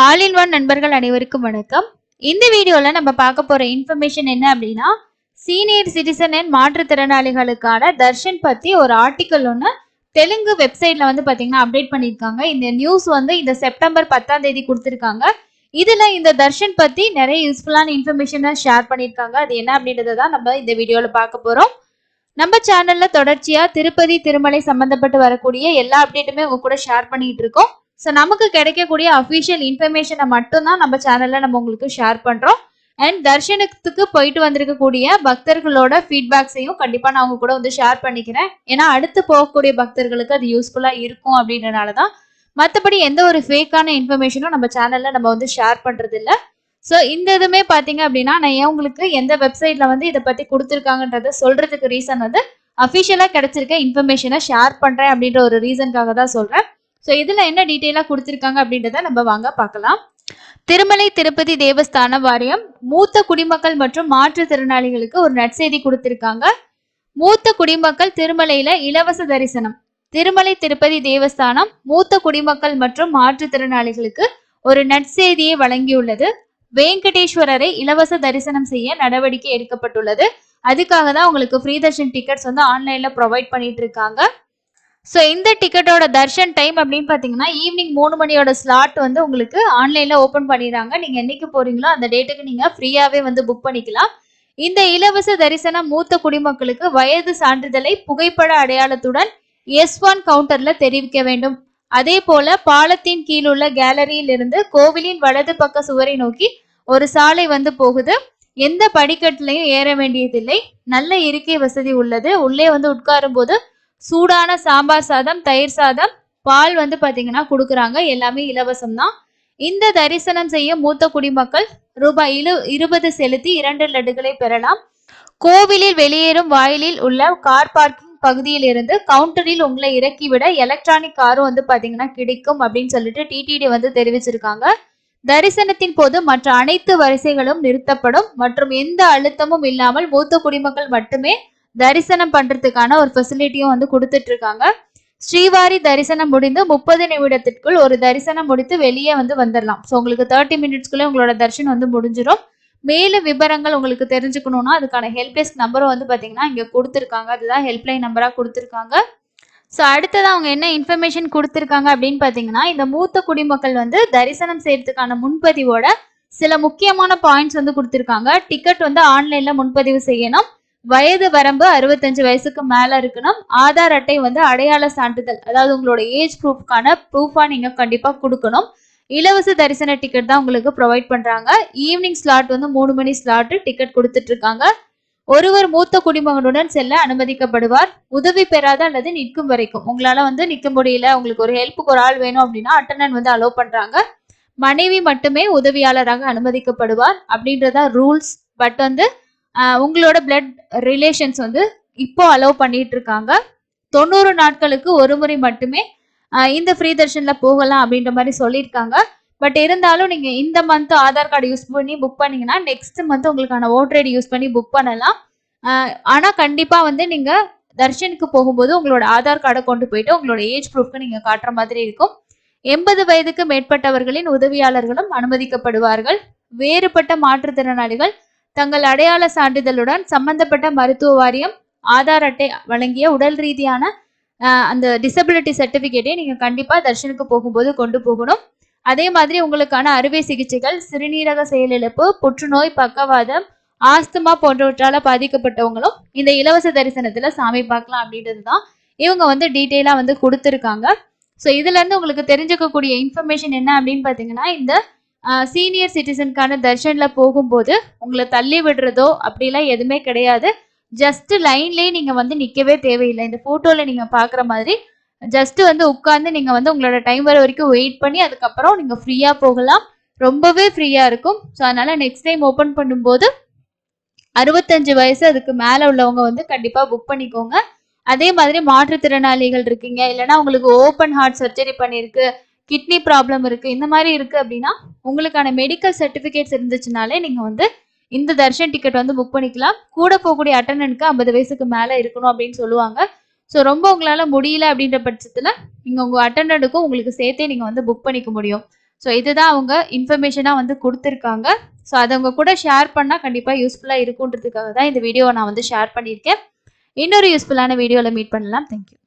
All in one நண்பர்கள் அனைவருக்கும் வணக்கம். இந்த வீடியோல நம்ம பார்க்க போற இன்ஃபர்மேஷன் என்ன அப்படின்னா, சீனியர் சிட்டிசன் அண்ட் மாற்றுத்திறனாளிகளுக்கான தர்ஷன் பத்தி ஒரு ஆர்டிக்கல் ஒன்று தெலுங்கு வெப்சைட்ல வந்து பாத்தீங்கன்னா அப்டேட் பண்ணியிருக்காங்க. இந்த நியூஸ் வந்து இந்த செப்டம்பர் 10ஆம் தேதி கொடுத்திருக்காங்க. இதுல இந்த தர்ஷன் பத்தி நிறைய யூஸ்ஃபுல்லான இன்ஃபர்மேஷனை ஷேர் பண்ணியிருக்காங்க. அது என்ன அப்படின்றத தான் நம்ம இந்த வீடியோல பார்க்க போறோம். நம்ம சேனல்ல தொடர்ச்சியா திருப்பதி திருமலை சம்பந்தப்பட்டு வரக்கூடிய எல்லா அப்டேட்டுமே உங்க கூட ஷேர் பண்ணிட்டு இருக்கோம். ஸோ நமக்கு கிடைக்கக்கூடிய அஃபிஷியல் இன்ஃபர்மேஷனை மட்டும்தான் நம்ம சேனல்ல நம்ம உங்களுக்கு ஷேர் பண்றோம். அண்ட் தர்ஷனத்துக்கு போயிட்டு வந்திருக்கக்கூடிய பக்தர்களோட ஃபீட்பேக்ஸையும் கண்டிப்பா நான் உங்க கூட வந்து ஷேர் பண்ணிக்கிறேன். ஏன்னா அடுத்து போகக்கூடிய பக்தர்களுக்கு அது யூஸ்ஃபுல்லா இருக்கும் அப்படின்றனாலதான். மற்றபடி எந்த ஒரு ஃபேக்கான இன்ஃபர்மேஷனும் நம்ம சேனல்ல நம்ம வந்து ஷேர் பண்றது இல்லை. ஸோ இந்த இதுமே பார்த்தீங்க அப்படின்னா நான் ஏன் உங்களுக்கு எந்த வெப்சைட்ல வந்து இதை பத்தி கொடுத்துருக்காங்கன்றத சொல்றதுக்கு ரீசன் வந்து அஃபிஷியலா கிடைச்சிருக்க இன்ஃபர்மேஷனை ஷேர் பண்றேன் அப்படின்ற ஒரு ரீசனுக்காக தான் சொல்றேன். ஸோ இதுல என்ன டீட்டெயிலா கொடுத்துருக்காங்க அப்படின்றத நம்ம வாங்க பார்க்கலாம். திருமலை திருப்பதி தேவஸ்தான வாரியம் மூத்த குடிமக்கள் மற்றும் மாற்றுத்திறனாளிகளுக்கு ஒரு நற்செய்தி கொடுத்திருக்காங்க. மூத்த குடிமக்கள் திருமலையில இலவச தரிசனம். திருமலை திருப்பதி தேவஸ்தானம் மூத்த குடிமக்கள் மற்றும் மாற்றுத்திறனாளிகளுக்கு ஒரு நற்செய்தியை வழங்கியுள்ளது. வெங்கடேஸ்வரரை இலவச தரிசனம் செய்ய நடவடிக்கை எடுக்கப்பட்டுள்ளது. அதுக்காக தான் உங்களுக்கு ஃப்ரீ தர்ஷன் டிக்கெட்ஸ் வந்து ஆன்லைன்ல ப்ரொவைட் பண்ணிட்டு இருக்காங்க. ஸோ இந்த டிக்கெட்டோட தர்ஷன் டைம் அப்படின்னு பார்த்தீங்கன்னா ஈவினிங் 3 மணியோட ஸ்லாட் வந்து உங்களுக்கு ஆன்லைன்ல ஓப்பன் பண்ணிடுறாங்க. நீங்க என்னைக்கு போறீங்களோ அந்த டேட்டுக்கு நீங்க ஃப்ரீயாவே வந்து புக் பண்ணிக்கலாம். இந்த இலவச தரிசனம் மூத்த குடிமக்களுக்கு வயது சான்றிதழை புகைப்பட அடையாளத்துடன் S1 கவுண்டர்ல தெரிவிக்க வேண்டும். அதே போல பாலத்தின் கீழுள்ள கேலரியில் இருந்து கோவிலின் வலது பக்க சுவரை நோக்கி ஒரு சாலை வந்து போகுது. எந்த படிக்கட்டுலையும் ஏற வேண்டியதில்லை. நல்ல இருக்கை வசதி உள்ளது. உள்ளே வந்து உட்காரும் போது சூடான சாம்பார் சாதம், தயிர் சாதம், பால் வந்து பாத்தீங்கன்னா கொடுக்குறாங்க. எல்லாமே இலவசம் தான். இந்த தரிசனம் செய்ய மூத்த குடிமக்கள் ரூபாய் 20 செலுத்தி 2 லட்டுகளை பெறலாம். கோவிலில் வெளியேறும் வாயிலில் உள்ள கார் பார்க்கிங் பகுதியில் இருந்து கவுண்டரில் உங்களை இறக்கிவிட எலக்ட்ரானிக் காரும் வந்து பாத்தீங்கன்னா கிடைக்கும் அப்படின்னு சொல்லிட்டு டிடிடி வந்து தெரிவிச்சிருக்காங்க. தரிசனத்தின் போது மற்ற அனைத்து வரிசைகளும் நிறுத்தப்படும் மற்றும் எந்த அழுத்தமும் இல்லாமல் மூத்த குடிமக்கள் மட்டுமே தரிசனம் பண்றதுக்கான ஒரு ஃபெசிலிட்டியும் வந்து கொடுத்துட்டு இருக்காங்க. ஸ்ரீவாரி தரிசனம் முடிந்து 30 நிமிடத்திற்குள் ஒரு தரிசனம் முடித்து வெளியே வந்து வந்துடலாம். ஸோ உங்களுக்கு 30 மினிட்ஸ்க்குள்ளே உங்களோட தரிசனம் வந்து முடிஞ்சிடும். மேலும் விவரங்கள் உங்களுக்கு தெரிஞ்சுக்கணும்னா அதுக்கான ஹெல்ப்லைன் நம்பரும் வந்து பார்த்தீங்கன்னா இங்கே கொடுத்துருக்காங்க. அதுதான் ஹெல்ப்லைன் நம்பராக கொடுத்துருக்காங்க. ஸோ அடுத்ததான் அவங்க என்ன இன்ஃபர்மேஷன் கொடுத்துருக்காங்க அப்படின்னு பார்த்தீங்கன்னா இந்த மூத்த குடிமக்கள் வந்து தரிசனம் செய்யறதுக்கான முன்பதிவோட சில முக்கியமான பாயிண்ட்ஸ் வந்து கொடுத்துருக்காங்க. டிக்கெட் வந்து ஆன்லைன்ல முன்பதிவு செய்யணும். வயது வரம்பு 65 வயசுக்கு மேல இருக்கணும். ஆதார் அட்டை வந்து அடையாள சான்றிதழ், அதாவது உங்களோட ஏஜ் ப்ரூஃப்கான ப்ரூஃபா நீங்க கண்டிப்பா கொடுக்கணும். இலவச தரிசன டிக்கெட் தான் உங்களுக்கு ப்ரொவைட் பண்றாங்க. ஈவினிங் ஸ்லாட் வந்து 3 மணி ஸ்லாட் டிக்கெட் கொடுத்துட்டு இருக்காங்க. ஒருவர் மூத்த குடிமகனுடன் செல்ல அனுமதிக்கப்படுவார். உதவி பெறாத அல்லது நிற்கும் வரைக்கும், உங்களால வந்து நிற்க முடியல, உங்களுக்கு ஒரு ஹெல்ப்புக்கு ஒரு ஆள் வேணும் அப்படின்னா அட்டண்டன்ட் வந்து அலோவ் பண்றாங்க. மனைவி மட்டுமே உதவியாளராக அனுமதிக்கப்படுவார் அப்படின்றதா ரூல்ஸ். பட் வந்து உங்களோட பிளட் ரிலேஷன்ஸ் வந்து இப்போ அலோவ் பண்ணிட்டு இருக்காங்க. 90 நாட்களுக்கு ஒரு முறை மட்டுமே இந்த ஃப்ரீ தர்ஷன்ல போகலாம் அப்படின்ற மாதிரி சொல்லியிருக்காங்க. பட் இருந்தாலும் நீங்க இந்த மந்த் ஆதார் கார்டு யூஸ் பண்ணி புக் பண்ணீங்கன்னா நெக்ஸ்ட் மந்த் உங்களுக்கான ஓட்டர் ஐடி யூஸ் பண்ணி புக் பண்ணலாம். ஆனா கண்டிப்பா வந்து நீங்க தர்ஷனுக்கு போகும்போது உங்களோட ஆதார் கார்டை கொண்டு போயிட்டு உங்களோட ஏஜ் ப்ரூஃப்க்கு நீங்க காட்டுற மாதிரி இருக்கும். 80 வயதுக்கு மேற்பட்டவர்களின் உதவியாளர்களும் அனுமதிக்கப்படுவார்கள். வேறுபட்ட மாற்றுத்திறனாளிகள் தங்கள் அடையாள சான்றிதழுடன் சம்பந்தப்பட்ட மருத்துவ வாரியம் ஆதார் அட்டை வழங்கிய உடல் ரீதியான அந்த டிசபிலிட்டி சர்டிபிகேட்டை நீங்க கண்டிப்பா தர்ஷனுக்கு போகும்போது கொண்டு போகணும். அதே மாதிரி உங்களுக்கான அறுவை சிகிச்சைகள், சிறுநீரக செயலிழப்பு, புற்றுநோய், பக்கவாதம், ஆஸ்துமா போன்றவற்றால பாதிக்கப்பட்டவங்களும் இந்த இலவச தரிசனத்துல சாமி பார்க்கலாம் அப்படின்றது தான் இவங்க வந்து டீட்டெயிலா வந்து கொடுத்துருக்காங்க. ஸோ இதுல இருந்து உங்களுக்கு தெரிஞ்சுக்கக்கூடிய இன்ஃபர்மேஷன் என்ன அப்படின்னு பாத்தீங்கன்னா இந்த சீனியர் சிட்டிசனுக்கான தர்ஷன்ல போகும்போது உங்களை தள்ளி விடுறதோ அப்படிலாம் எதுவுமே கிடையாது. ஜஸ்ட் லைன்லயே நீங்க வந்து நிக்கவே தேவையில்லை. இந்த போட்டோல நீங்க பாக்குற மாதிரி ஜஸ்ட் வந்து உட்கார்ந்து நீங்க வந்து உங்களோட டைம் வர வரைக்கும் வெயிட் பண்ணி அதுக்கப்புறம் நீங்க ஃப்ரீயா போகலாம். ரொம்பவே ஃப்ரீயா இருக்கும். ஸோ அதனால நெக்ஸ்ட் டைம் ஓப்பன் பண்ணும்போது 65 வயசு அதுக்கு மேல உள்ளவங்க வந்து கண்டிப்பா புக் பண்ணிக்கோங்க. அதே மாதிரி மாற்றுத்திறனாளிகள் இருக்கீங்க, இல்லைன்னா உங்களுக்கு ஓப்பன் ஹார்ட் சர்ஜரி பண்ணிருக்கு, கிட்னி ப்ராப்ளம் இருக்கு, இந்த மாதிரி இருக்கு அப்படின்னா உங்களுக்கான மெடிக்கல் சர்டிபிகேட்ஸ் இருந்துச்சுனாலே நீங்க வந்து இந்த தர்ஷன் டிக்கெட் வந்து புக் பண்ணிக்கலாம். கூட போகக்கூடிய அட்டண்டனுக்கு 50 வயசுக்கு மேல இருக்கணும் அப்படின்னு சொல்லுவாங்க. ஸோ ரொம்ப உங்களால முடியல அப்படின்ற பட்சத்துல நீங்க உங்க அட்டண்டனுக்கும் உங்களுக்கு சேர்த்தே நீங்க வந்து புக் பண்ணிக்க முடியும். ஸோ இதுதான் அவங்க இன்ஃபர்மேஷனாக வந்து கொடுத்துருக்காங்க. ஸோ அதை அவங்க கூட ஷேர் பண்ணால் கண்டிப்பாக யூஸ்ஃபுல்லாக இருக்குன்றதுக்காக தான் இந்த வீடியோவை நான் வந்து ஷேர் பண்ணியிருக்கேன். இன்னொரு யூஸ்ஃபுல்லான வீடியோவில் மீட் பண்ணலாம். தேங்க்யூ.